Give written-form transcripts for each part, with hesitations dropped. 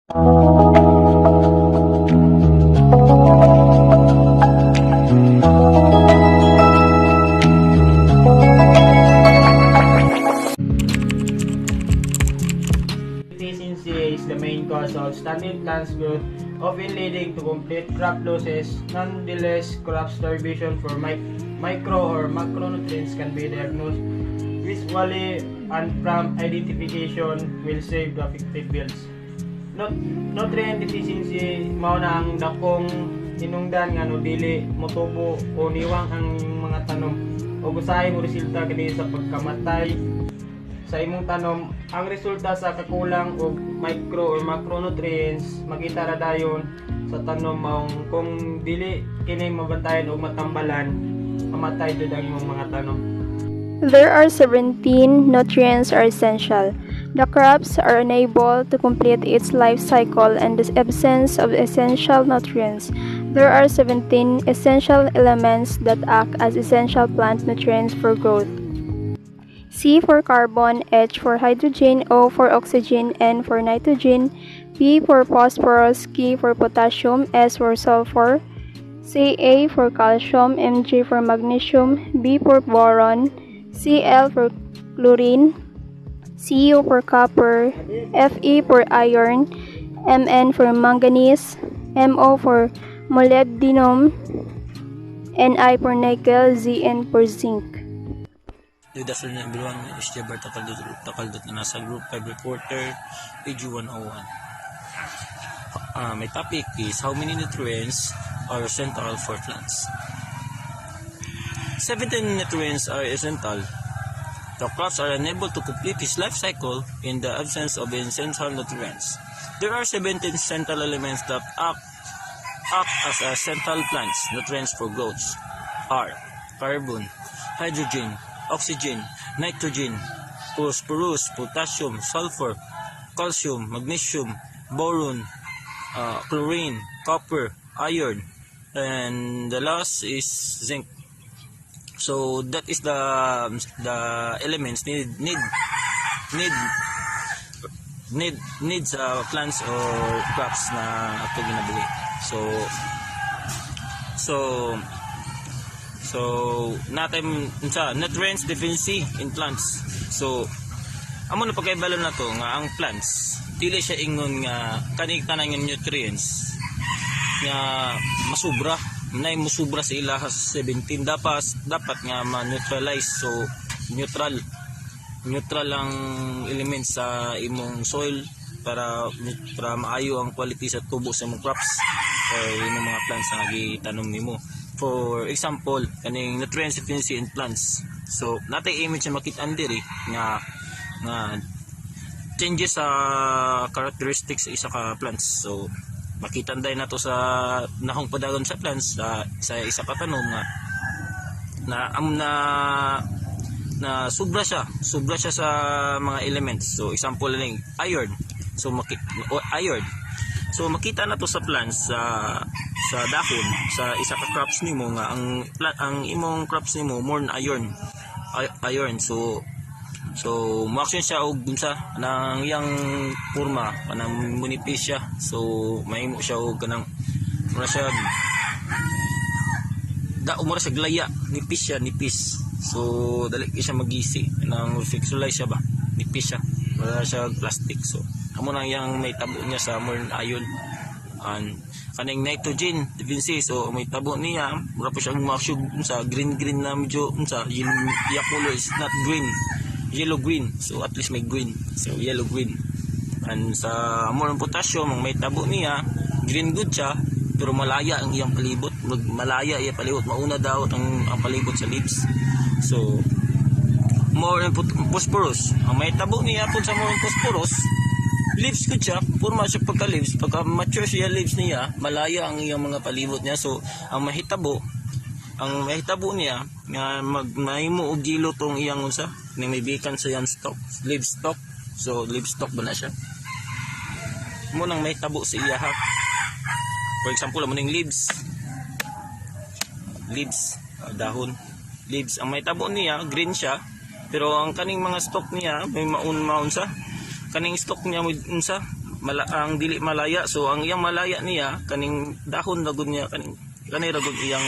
Deficiency is the main cause of stunted plants growth, often leading to complete crop losses. Nonetheless, crop starvation for micro or macronutrients can be diagnosed visually, and prompt identification will save the affected fields. Nutrient deficiency mao na ang dakong hinungdan nga no dili motubo o niwang ang mga tanom o usahay mo resulta kini sa pagkamatay sa imong tanom. Ang resulta sa kakulang og micro or macronutrients makita ra dayon sa tanom maong kung dili kini mabantayan o matambalan, mamatay jud ang imong mga tanom. There are 17 nutrients are essential. The crops are unable to complete its life cycle in the absence of essential nutrients. There are 17 essential elements that act as essential plant nutrients for growth. C for carbon, H for hydrogen, O for oxygen, N for nitrogen, P for phosphorus, K for potassium, S for sulfur, Ca for calcium, Mg for magnesium, B for boron, Cl for chlorine, Cu for copper, Fe for iron, Mn for manganese, Mo for molybdenum, Ni for nickel, Zn for zinc. Good afternoon everyone, it's Jabar Takaldot na nasa Group 5 Reporter, page 101. My topic is how many nutrients are essential for plants. 17 nutrients are essential. The crops are unable to complete its life cycle in the absence of essential nutrients. There are 17 essential elements that act as essential plants nutrients for growth are carbon, hydrogen, oxygen, nitrogen, phosphorus, potassium, sulfur, calcium, magnesium, boron, chlorine, copper, iron, and the last is zinc. So that is the elements needs plants or crops na ato ginabuhi. So natin sa nutrients deficiency in plants. So amo na pagkaibalo na to nga ang plants dili siya ingon nga kani tanan nga nutrients nga masubra nay musubra sa ila sa 17 dapat nga ma-neutralize. So neutral ang elements sa imong soil para maayo ang quality sa tubo sa imong crops or imong mga plants nga gitanom nimo. For example, kaning nutrient deficiency in plants. So natay image na makita diri nga changes sa characteristics sa isa ka plants. So makita day nato sa nahong padagon sa plants sa isa ka tanom na sobra siya sa mga elements. So example lang iron. So iron. So makita nato sa plants sa dahon sa isa ka crops nimo nga ang imong crops nimo more na iron. So ma-action siya og unsa nang iyang porma kanang munipis siya. So mahimo siya og kanang mura siya glaya, nipis. So dali siya magisi nang fixulize siya ba, nipis siya wala siya plastic. So amo nang yang may tabo niya sa more iron and kaning nitrogen deficiency. So may tabo niya mura pa siyang masyug sa green na medyo unsa yung color is not green, yellow green. So at least may green, so yellow green. And sa more potassium may tabo niya green good siya pero malaya ang iyang palibot, mauna daw ang palibot sa leaves. So more phosphorus ang may tabo niya pud sa more phosphorus leaves good siya, purma siya pagka leaves, pagka mature siya leaves niya malaya ang iyang mga palibot niya. So ang mahitabo niya nga mahimo og gilo tong iyang unsa ni may bikan sa yan stock, leaf stock. So leaf stock ba na siya mo nang mahitabo sa iya ha. For example amo ning leaves dahon leaves ang mahitabo niya green siya pero ang kaning mga stock niya may maunsa kaning stock niya unsa ang dili malaya. So ang iyang malaya niya kaning dahon ra gud niya kanay ra gud iyang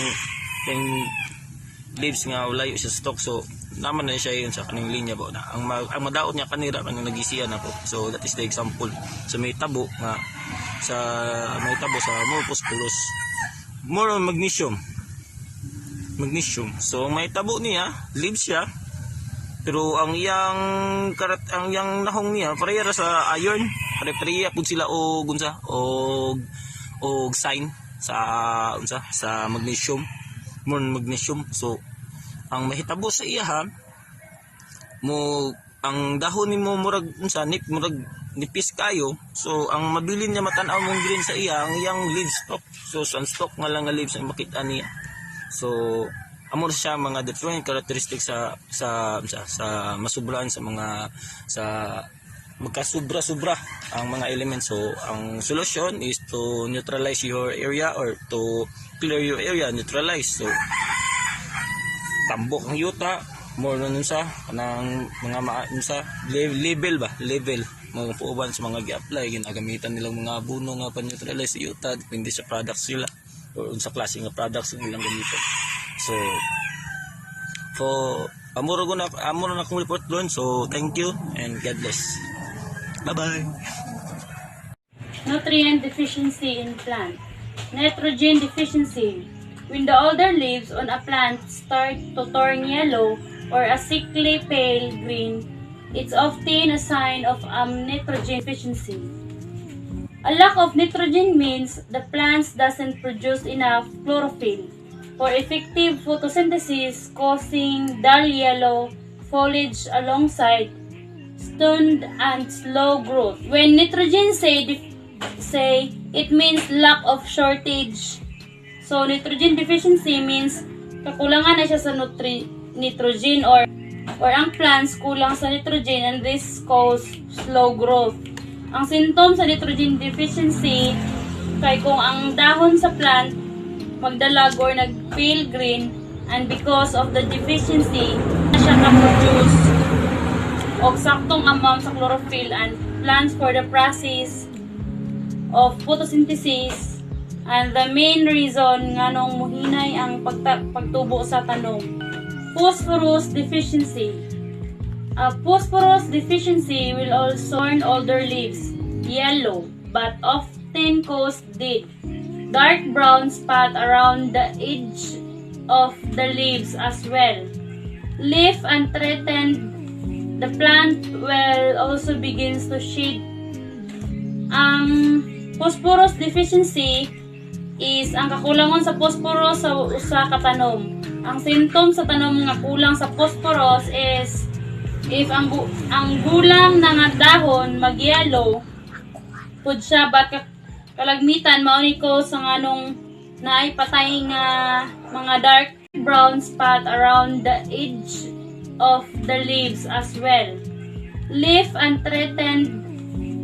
leaves nga layo sa stalk. So naman na siya yun sa kaning linya ba na ang madaot niya kanira kaning nagisiya na po. So that is the example. So may tabo nga sa more phosphorus, more on magnesium. So may tabo niya, leaves siya. Pero ang iyang nahong niya pareha sa iron, pareha pud sila og unsa og sign sa magnesium, more magnesium. So ang mahitabo sa iya ang dahon nimo murag nipis kayo. So ang mabilin niya matan-aw mong green sa iya ang iyang leaves stalk. So sunstalk nga lang nga leaves ang makita niya. So amo siya mga different characteristics sa masubraan sa magkasubra-subra ang mga elements. So ang solution is to neutralize your area or to clear your area, neutralize. So tambok ang yuta, more nun sa kanang mga level mga puuban sa mga gi-apply ginagamitan nilang mga abono nga pa-neutralize sa yuta, depende sa products sila or sa klase nga products nilang gamiton. So amuro na akong report doon. So thank you and God bless. Bye bye. Nutrient deficiency in plant. Nitrogen deficiency. When the older leaves on a plant start to turn yellow or a sickly pale green, it's often a sign of nitrogen deficiency. A lack of nitrogen means the plant doesn't produce enough chlorophyll for effective photosynthesis, causing dull yellow foliage alongside stunted and slow growth. When nitrogen say it means lack of shortage. So nitrogen deficiency means kakulangan na siya sa nitrogen or ang plants kulang sa nitrogen and this cause slow growth. Ang symptoms sa nitrogen deficiency kay kung ang dahon sa plant magdalag or nag-pale green and because of the deficiency na siya ka-produce og saktong amount sa chlorophyll and plants for the process of photosynthesis and the main reason nga nung muhinay ang pagtubo sa tanom. Phosphorus deficiency. Phosphorus deficiency will also turn older leaves yellow but often cause dead, dark brown spot around the edge of the leaves as well. Leaf unthreatened, the plant will also begins to shed. Phosphorus deficiency is ang kakulangon sa phosphorus sa katanom. Ang symptom sa tanom nga kulang sa phosphorus is if ang gulang na nga dahon mag-yellow pud siya but kalagmitan mao ko sa nganong naay patay nga mga dark brown spot around the edge of the leaves as well. Leaf unthreatened,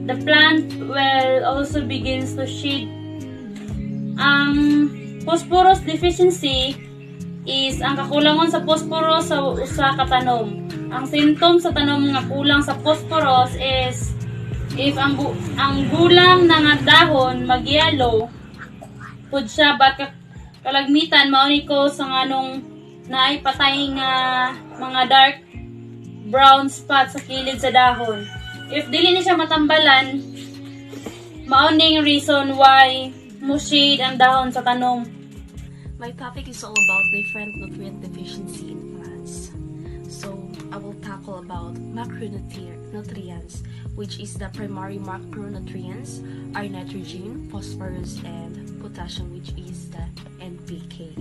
the plant will also begins to shed. Phosphorus deficiency is ang kakulangon sa phosphorus sa katanom. Ang symptom sa tanom nga kulang sa phosphorus is if ang gulang na nga dahon mag-yellow pud siya but kalagmitan mao ko sa nganong naay patay nga mga dark brown spot sa kilid sa dahon. If dili ni siya matambalan, mao ning reason why mo shade ang dahon sa tanom. My topic is all about different nutrient deficiency in plants. So, I will tackle about macronutrients, which is the primary macronutrients are nitrogen, phosphorus, and potassium, which is the NPK.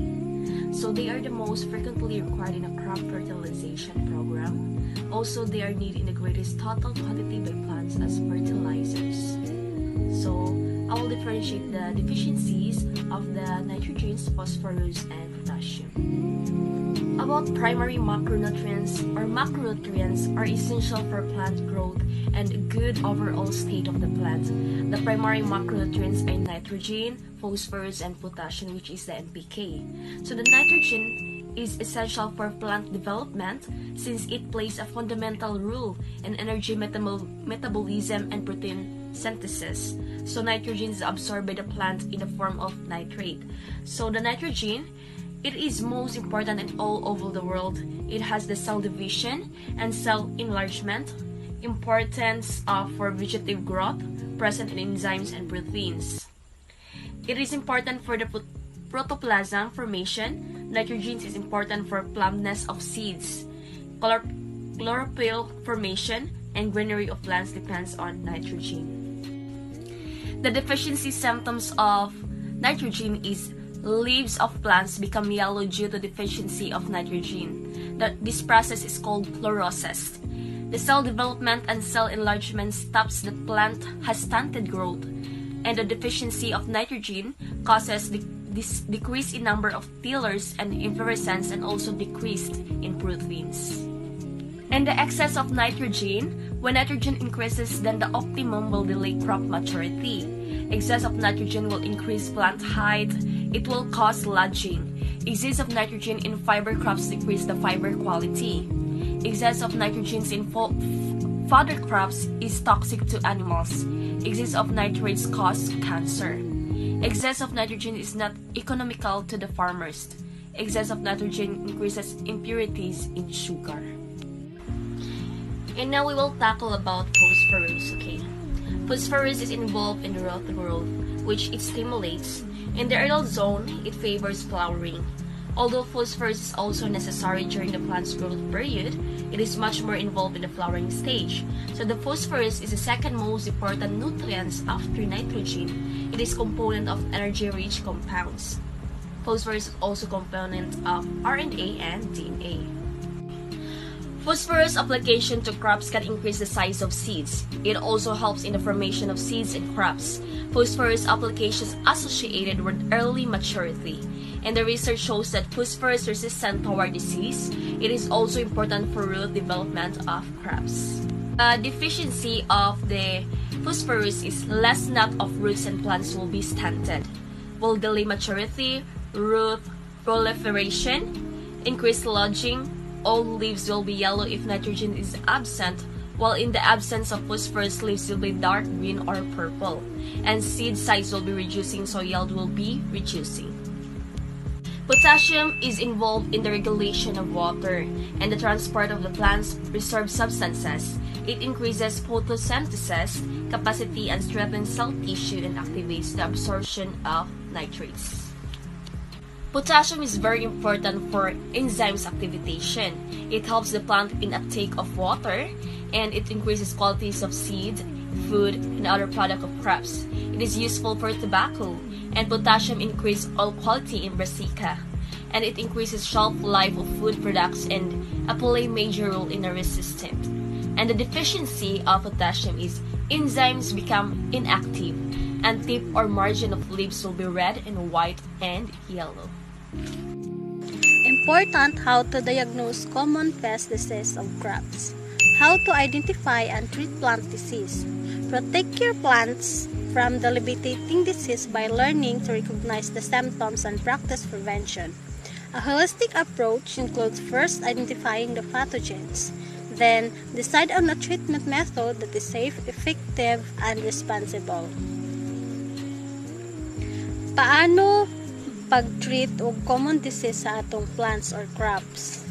So, they are the most frequently required in a crop fertilization program. Also, they are needed in the greatest total quantity by plants as fertilizers. So, I will differentiate the deficiencies of the nitrogens, phosphorus, and potassium. About primary macronutrients or macronutrients are essential for plant growth and good overall state of the plant. The primary macronutrients are nitrogen, phosphorus, and potassium, which is the NPK. So the nitrogen is essential for plant development since it plays a fundamental role in energy metabolism and protein photosynthesis. So nitrogen is absorbed by the plant in the form of nitrate. So the nitrogen, it is most important in all over the world. It has the cell division and cell enlargement, importance for vegetative growth, present in enzymes and proteins. It is important for the protoplasm formation. Nitrogen is important for plumpness of seeds. Chlorophyll formation and greenery of plants depends on nitrogen. The deficiency symptoms of nitrogen is leaves of plants become yellow due to deficiency of nitrogen. This process is called chlorosis. The cell development and cell enlargement stops. The plant has stunted growth, and the deficiency of nitrogen causes this decrease in number of tillers and inflorescence, and also decreased in proteins. And the excess of nitrogen, when nitrogen increases, then the optimum will delay crop maturity. Excess of nitrogen will increase plant height. It will cause lodging. Excess of nitrogen in fiber crops decrease the fiber quality. Excess of nitrogen in fodder crops is toxic to animals. Excess of nitrates cause cancer. Excess of nitrogen is not economical to the farmers. Excess of nitrogen increases impurities in sugar. And now we will tackle about phosphorus, okay? Phosphorus is involved in the root growth, which it stimulates. In the aerial zone, it favors flowering. Although phosphorus is also necessary during the plant's growth period, it is much more involved in the flowering stage. So the phosphorus is the second most important nutrient after nitrogen. It is component of energy-rich compounds. Phosphorus is also component of RNA and DNA. Phosphorus application to crops can increase the size of seeds. It also helps in the formation of seeds in crops. Phosphorus applications associated with early maturity. And the research shows that phosphorus resistant toward disease. It is also important for root development of crops. Deficiency of the phosphorus is less net of roots and plants will be stunted, will delay maturity, root proliferation, increase lodging. All leaves will be yellow if nitrogen is absent, while in the absence of phosphorus, leaves will be dark green or purple, and seed size will be reducing, so yield will be reducing. Potassium is involved in the regulation of water and the transport of the plant's reserved substances. It increases photosynthesis capacity and strengthens cell tissue and activates the absorption of nitrates. Potassium is very important for enzymes activation. It helps the plant in uptake of water, and it increases qualities of seed, food, and other product of crops. It is useful for tobacco, and potassium increases oil quality in brassica, and it increases shelf life of food products and play a major role in the nervous system. And the deficiency of potassium is enzymes become inactive, and tip or margin of leaves will be red and white and yellow. Important how to diagnose common pest disease of crops. How to identify and treat plant disease. Protect your plants from debilitating disease by learning to recognize the symptoms and practice prevention. A holistic approach includes first identifying the pathogens, then decide on a treatment method that is safe, effective, and responsible. Paano pag-treat og common disease sa atong plants or crops?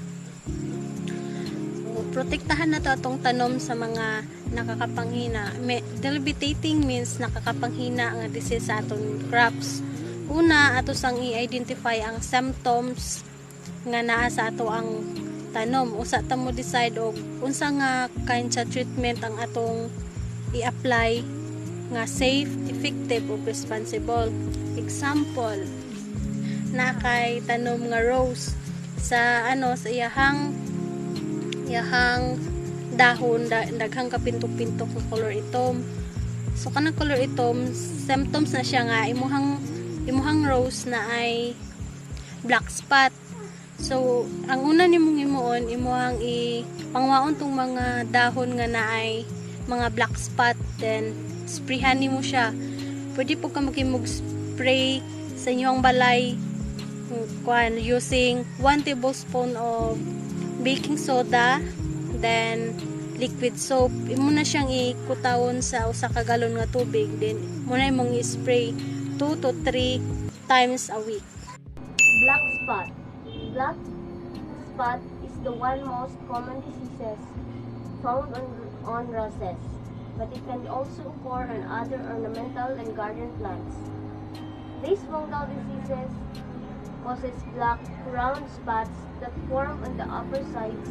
So, protektahan na to atong tanom sa mga nakakapanghina. Debilitating means nakakapanghina ang disease sa atong crops. Una, ato sang i-identify ang symptoms nga naa sa ato ang tanom. Usa ta mo decide og unsa nga kind sa treatment ang atong i-apply nga safe, effective, ug responsible. Example, na kay tanom nga rose sa sa iyahang dahon daghang kapintok-pintok ng color itom. So kanang color itom, symptoms na siya nga imuhang rose na ay black spot. So ang una nimong imuon, imuhang ipangwaon tong mga dahon nga naay mga black spot, then sprayhan nimo siya. Pwede po ka mag-spray sa inyong balay using 1 tablespoon of baking soda, then liquid soap. Imo na siyang ikutawon sa usa ka galon nga tubig, then muna imong i-spray 2 to 3 times a week. Black spot. Black spot is the one most common diseases found on roses, but it can also occur on other ornamental and garden plants. These fungal diseases causes black round spots that form on the upper sides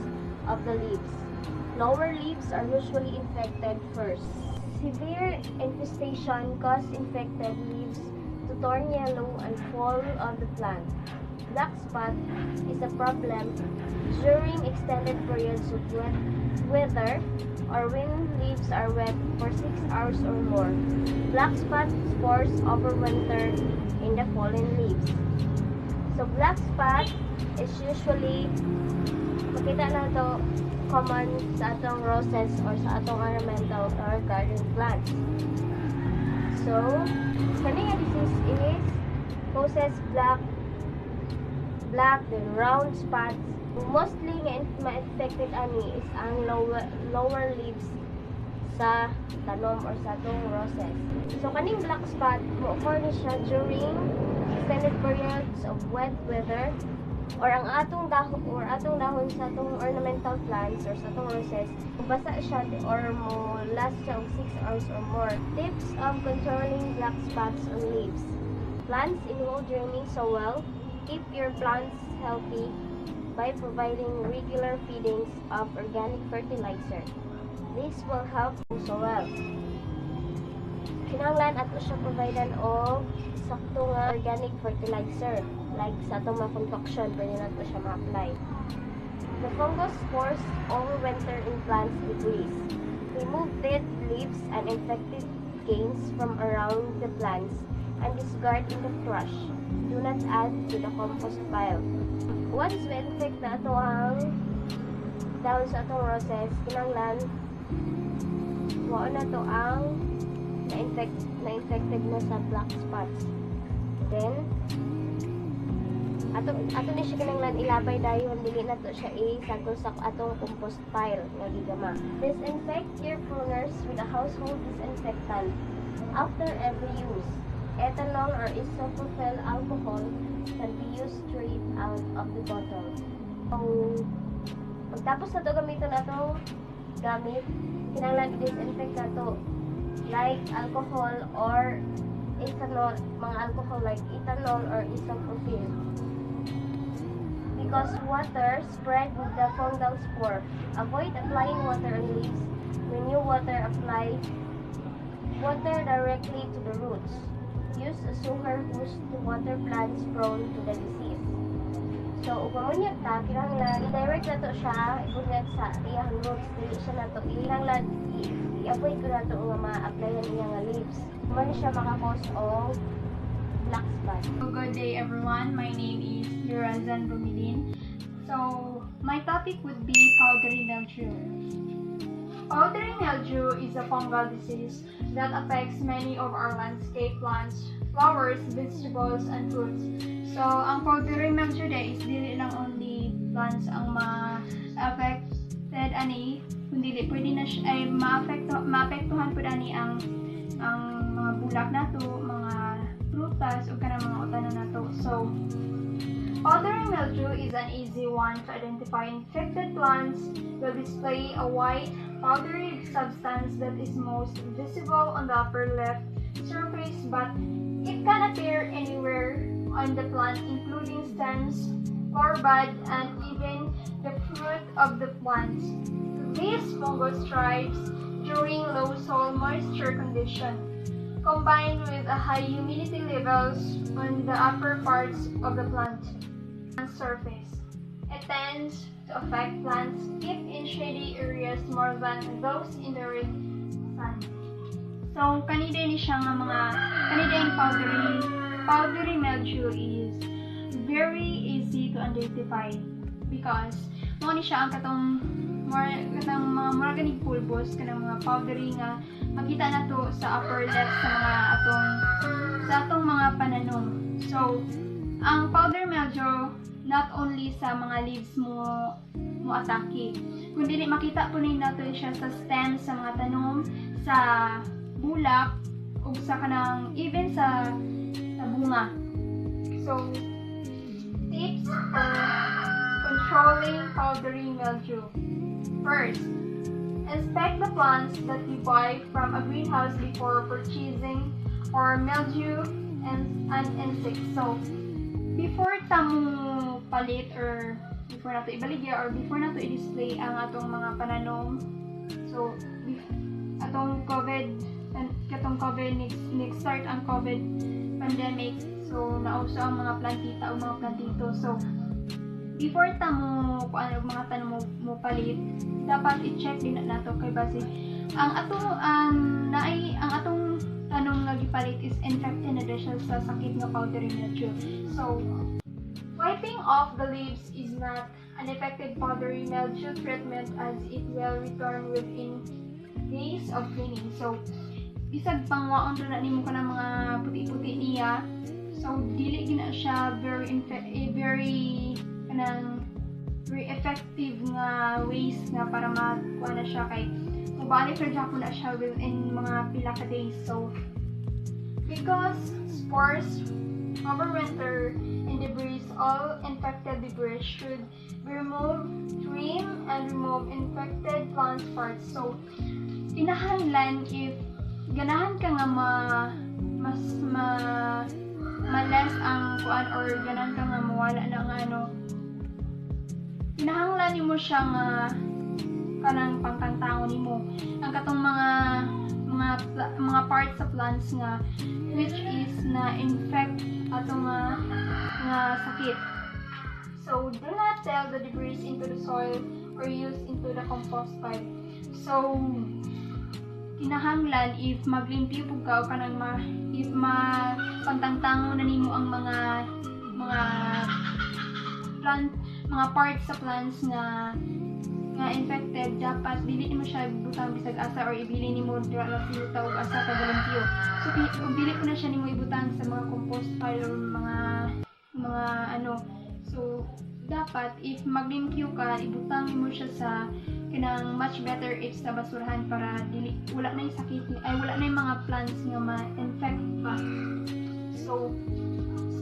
of the leaves. Lower leaves are usually infected first. Severe infestation cause infected leaves to turn yellow and fall on the plant. Black spot is a problem during extended periods of wet weather or when leaves are wet for 6 hours or more. Black spot spores overwinter in the fallen leaves. So black spot is usually makita na to common sa atong roses or sa atong ornamental or garden plants. So, kani nga disease is causes black then round spots. Mostly nga ma-infected ani is ang lower leaves sa tanom or sa atong roses. So kaning black spot mo occur ni siya during extended periods of wet weather or ang atong dahon sa atong ornamental plants or sa atong roses basa siya or mo last siya og 6 hours or more. Tips of controlling black spots on leaves. Plants involve draining soil. Keep your plants healthy by providing regular feedings of organic fertilizer. This will help the soil. Kinahanglan ato siya providean og sakto nga organic fertilizer like sa atong mga concoction pwede nato siya ma-apply. The fungus spores overwinter in plants decrease. Remove dead leaves and infected canes from around the plants and discard in the trash. Do not add to the compost pile. Once we infect na ato ang dahon sa atong roses, kinahanglan mao na to ang na-infected na sa black spots. Then, ato ni siya kinahanglan ilabay dayon dili na to siya isagol sa atong compost pile nga gigama. Disinfect your pruners with a household disinfectant after every use. Ethanol or isopropyl alcohol can be used straight out of the bottle. So, pagtapos na to gamiton atong gamit, kinahanglan i-disinfect na to like alcohol or ethanol, mga alcohol like ethanol or isopropyl. Because water spread with the fungal spore. Avoid applying water on leaves. When you apply water directly to the roots. Use a sugar hose to water plants prone to the disease. So, kung unyag ta, kinahanglan i-direct na to siya, ibunyag sa iyang roots, dili siya na to, i-avoid ko na to nga ma-applyan iyang leaves. Kung siya makakos o black spot. Good day everyone, my name is Yurazan Bumilin. So, my topic would be powdery mildew. Powdery mildew is a fungal disease that affects many of our landscape plants, flowers, vegetables, and fruits. So, ang powdery mildew day is dili lang only plants ang ma-affected ani, kundi pwede na siya ay maapektuhan pud ani ang mga bulak nato, mga prutas o kanang mga utana nato. So, powdery mildew is an easy one to identify. Infected plants will display a white powdery substance that is most visible on the upper left surface, but it can appear anywhere on the plant, including stems, flower bud, and even the fruit of the plant. These fungus thrives during low soil moisture condition, combined with a high humidity levels on the upper parts of the plant surface. It tends to affect plants deep in shady areas more than those in the direct sun. So, kanida ni siya nga mga kanida yung powdery mildew is very easy to identify because mo ni siya ang katong mga ganig pulbos kanang mga powdery nga makita na to sa upper left sa atong mga pananom. So, ang powdery mildew not only sa mga leaves mo atake, kundi makita po ninyo nato siya sa stem sa mga tanom, sa bulak, o sa kanang even sa bunga. So, tips for controlling powdery mildew. First, inspect the plants that you buy from a greenhouse before purchasing or mildew and insects. So, before tamo palit or before nato ibaligya or before nato i-display ang atong mga pananom, so atong next start ang COVID pandemic, so nauso ang mga plantita o mga plantito. So before tamo kuan og mga tanom mo palit, dapat i-check din nato kay base ang atong tanom nga gipalit is infected na siya sa sakit nga powdery mildew. So wiping off the leaves is not an effective powdery mildew treatment as it will return within days of cleaning. So bisag pangwaon na nimo ka ng mga puti-puti niya, so dili gina siya very effective nga ways nga para makuha na siya kay mabalik ra na siya within mga pila ka days. So because spores overwinter in debris, all infected debris should be removed, trim, and remove infected plant parts. So kinahanglan if ganahan ka nga ma-less ang kuan or ganahan ka nga mawala na nga kinahanglan nimo siya nga kanang pangkantaon nimo ang katong mga parts sa plants nga which is na infect atong nga sakit. So do not tell the debris into the soil or use into the compost pile. So kinahanglan if maglimpyo pug ka o kanang if pantangtango na nimo ang mga parts sa plants nga infected, dapat dili nimo siya ibutang bisag asa or ibili nimo dira lang siya og asa ka galimpyo. So dili ko na siya nimo ibutang sa mga compost pile or mga so dapat if maglimpyo ka, ibutang mo siya sa kinang much better if sa basurahan para dili wala na yung sakit wala na yung mga plants nga ma-infect pa. So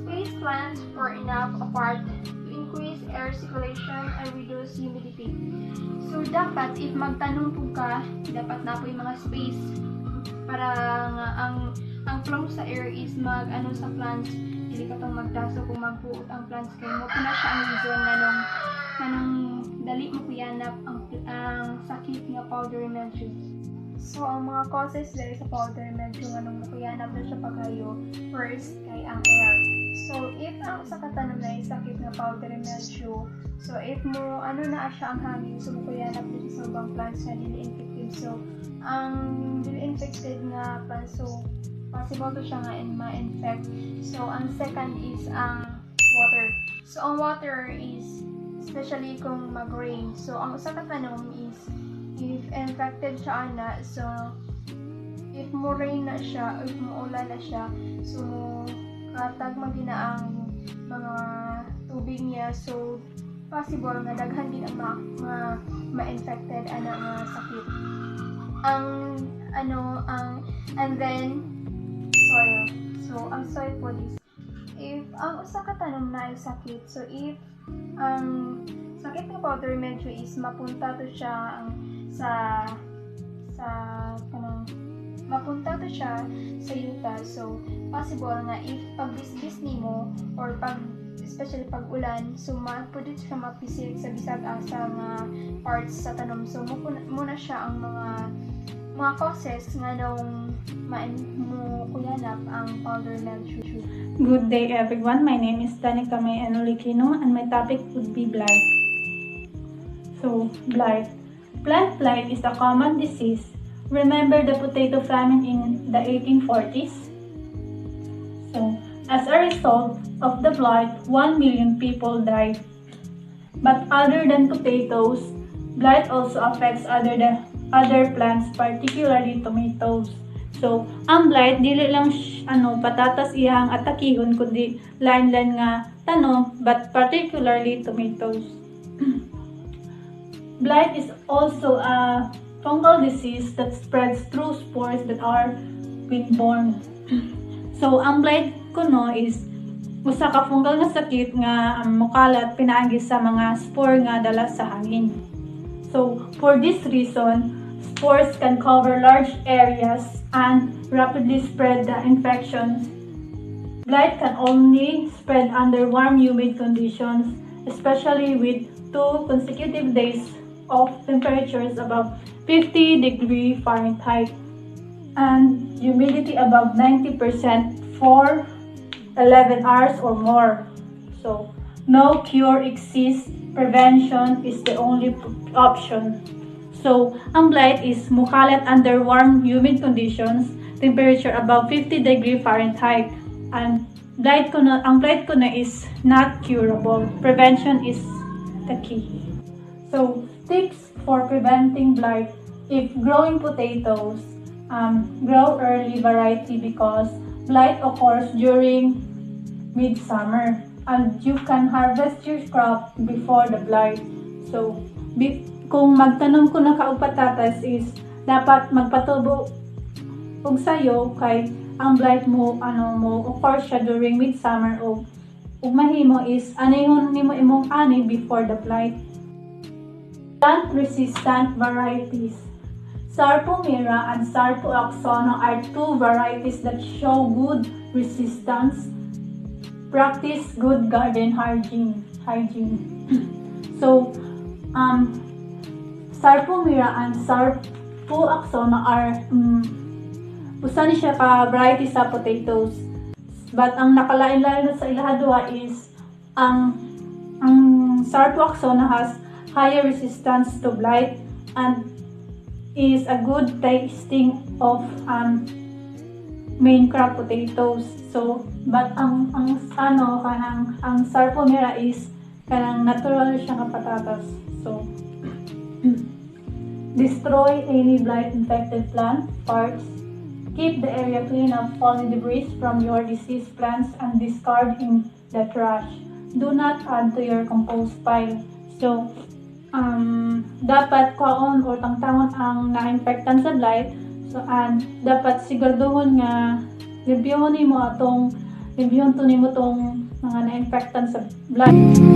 space plants for enough apart to increase air circulation and reduce humidity. So dapat if magtanong po ka, dapat na po yung mga space para nga ang flow sa air is sa plants, dili ka pang magdaso kung magbuot ang plants kay mo na siya ang reason nganong dali mo kuyanap ang sakit nga powdery mildew. So ang mga causes dahil sa powdery mildew nganong kuyanap na siya pagayo, first kay ang air. So if ang sa katanom na sakit nga powdery mildew, so if mo na siya ang hangin, so kuyanap na siya sa ubang plants na dili infected. So ang dili infected nga plants, so possible to siya nga ma-infect. So ang second is ang water. So ang water is especially kung mag-rain. So ang usa ka tanom is if infected siya so if mo rain na siya, if mo ulan na siya, so katag magina ang mga tubig niya, so possible nga daghan din ang ma-infected nga sakit. And then soil. So ang soil po is if ang usa ka tanom na ay sakit, so if ang sakit ng powdery mildew is mapunta to siya mapunta to siya sa yuta, so possible nga if pagbisbis nimo or especially pag ulan, so pwede siya mapisik sa bisag asa nga parts sa tanom. So muna siya ang mga causes nga nung kuyanap ang powdery mildew. Good day everyone, my name is Danica May Anolikino and my topic would be blight. So, blight. Plant blight is a common disease. Remember the potato famine in the 1840s? So, as a result of the blight, 1 million people died. But other than potatoes, blight also affects other plants, particularly tomatoes. So, ang blight dili lang patatas iyang atakihon kundi lain-lain nga tanom, but particularly tomatoes. Blight is also a fungal disease that spreads through spores that are windborne. So, ang blight kuno is usa ka fungal nga sakit nga mokalat pinaagi sa mga spore nga dala sa hangin. So, for this reason, spores can cover large areas and rapidly spread the infection. Blight can only spread under warm, humid conditions, especially with 2 consecutive days of temperatures above 50 degrees Fahrenheit and humidity above 90% for 11 hours or more. So, no cure exists. Prevention is the only option. So, ang blight is mukalat under warm, humid conditions, temperature above 50 degrees Fahrenheit, and ang blight ko na is not curable. Prevention is the key. So, tips for preventing blight. If growing potatoes, grow early variety because blight occurs during midsummer, and you can harvest your crop before the blight. So, kung magtanom ko na kaog patatas is dapat magpatubo og sayo kay ang blight mo occur siya during midsummer ug mahimo is anihon nimo imong ani before the blight. Plant resistant varieties. Sarpomira and Sarpoaxona are 2 varieties that show good resistance. Practice good garden hygiene. So, Sarpomira and Sarpoaxona are usa ni siya ka variety sa potatoes. But ang nakalain-lain sa ilaha duha is ang Sarpoaxona has higher resistance to blight and is a good tasting of main crop potatoes. So, but ang Sarpomira is kanang natural siya nga patatas. So, destroy any blight infected plant parts. Keep the area clean of fallen debris from your diseased plants and discard in the trash. Do not add to your compost pile. So, dapat kwaon or tangtangon ang na-infectan sa blight. So, and dapat siguraduhon nga reviewon to nimo tong mga na-infectan sa blight.